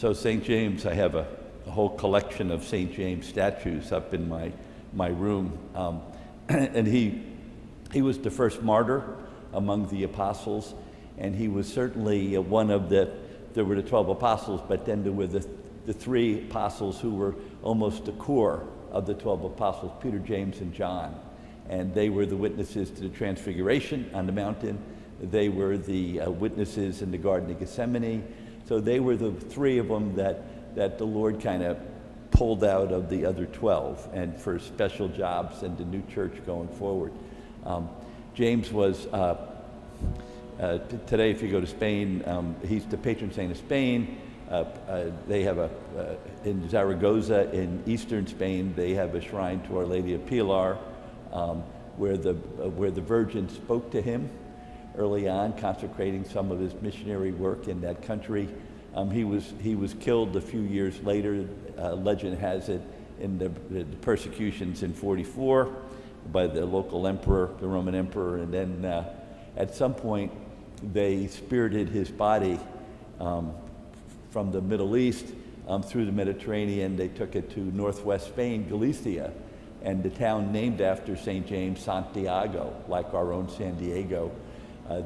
So St. James, I have a whole collection of St. James statues up in my room. And he was the first martyr among the apostles, and he was certainly one of there were the 12 apostles, but then there were the three apostles who were almost the core of the 12 apostles, Peter, James, and John. And they were the witnesses to the Transfiguration on the mountain. They were the witnesses in the Garden of Gethsemane. So they were the three of them that the Lord kind of pulled out of the other 12 and for special jobs in the new church going forward. James was, today if you go to Spain, he's the patron saint of Spain. They have in Zaragoza in eastern Spain, they have a shrine to Our Lady of Pilar, where the Virgin spoke to him early on, consecrating some of his missionary work in that country. He was killed a few years later. Legend has it in the persecutions in 44 by the local emperor, the Roman emperor, and then at some point they spirited his body from the Middle East through the Mediterranean. They took it to northwest Spain, Galicia, and the town named after St. James, Santiago, like our own San Diego.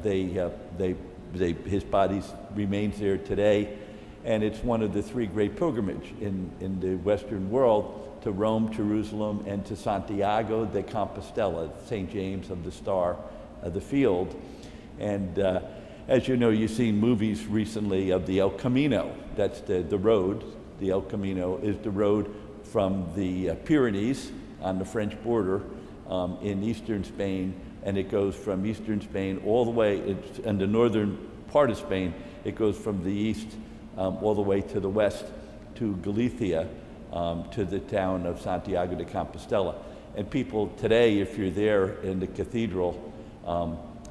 His body remains there today, and it's one of the three great pilgrimages in the Western world, to Rome, Jerusalem, and to Santiago de Compostela, St. James of the Star of the Field. And as you know, you've seen movies recently of the El Camino. That's the road. The El Camino is the road from the Pyrenees on the French border in eastern Spain, and it goes from eastern Spain all the way, in the northern part of Spain, it goes from the east all the way to the west to Galicia, to the town of Santiago de Compostela. And people today, if you're there in the cathedral,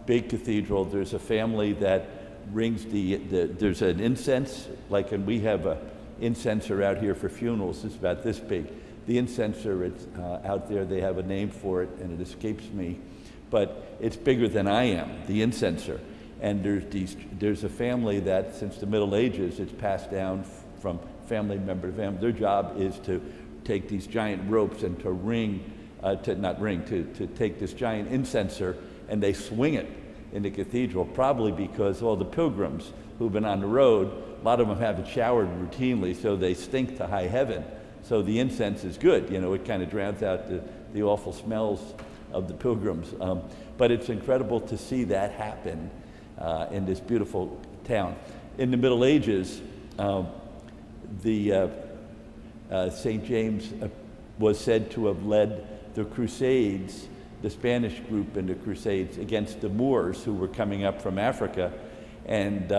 big cathedral, there's a family that rings there's an incense, like, and we have a incenser out here for funerals. It's about this big. The incenser, it's out there, they have a name for it, and it escapes me, but it's bigger than I am, the incenser. And there's a family that, since the Middle Ages, it's passed down from family member to family. Their job is to take these giant ropes and to take this giant incenser, and they swing it in the cathedral, probably because all the pilgrims who've been on the road, a lot of them haven't showered routinely, so they stink to high heaven. So the incense is good, it kind of drowns out the awful smells of the pilgrims. But it's incredible to see that happen in this beautiful town. In the Middle Ages, St. James was said to have led the Crusades, the Spanish group in the Crusades, against the Moors who were coming up from Africa. And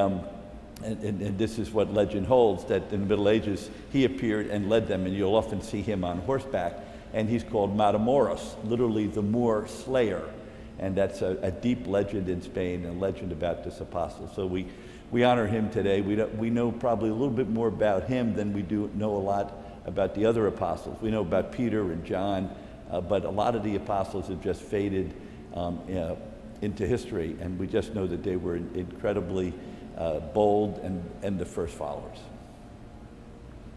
this is what legend holds, that in the Middle Ages, he appeared and led them, and you'll often see him on horseback, and he's called Matamoros, literally the Moor slayer. And that's a deep legend in Spain, a legend about this apostle. So we honor him today. We know probably a little bit more about him than we do know a lot about the other apostles. We know about Peter and John, but a lot of the apostles have just faded into history, and we just know that they were incredibly bold and the first followers.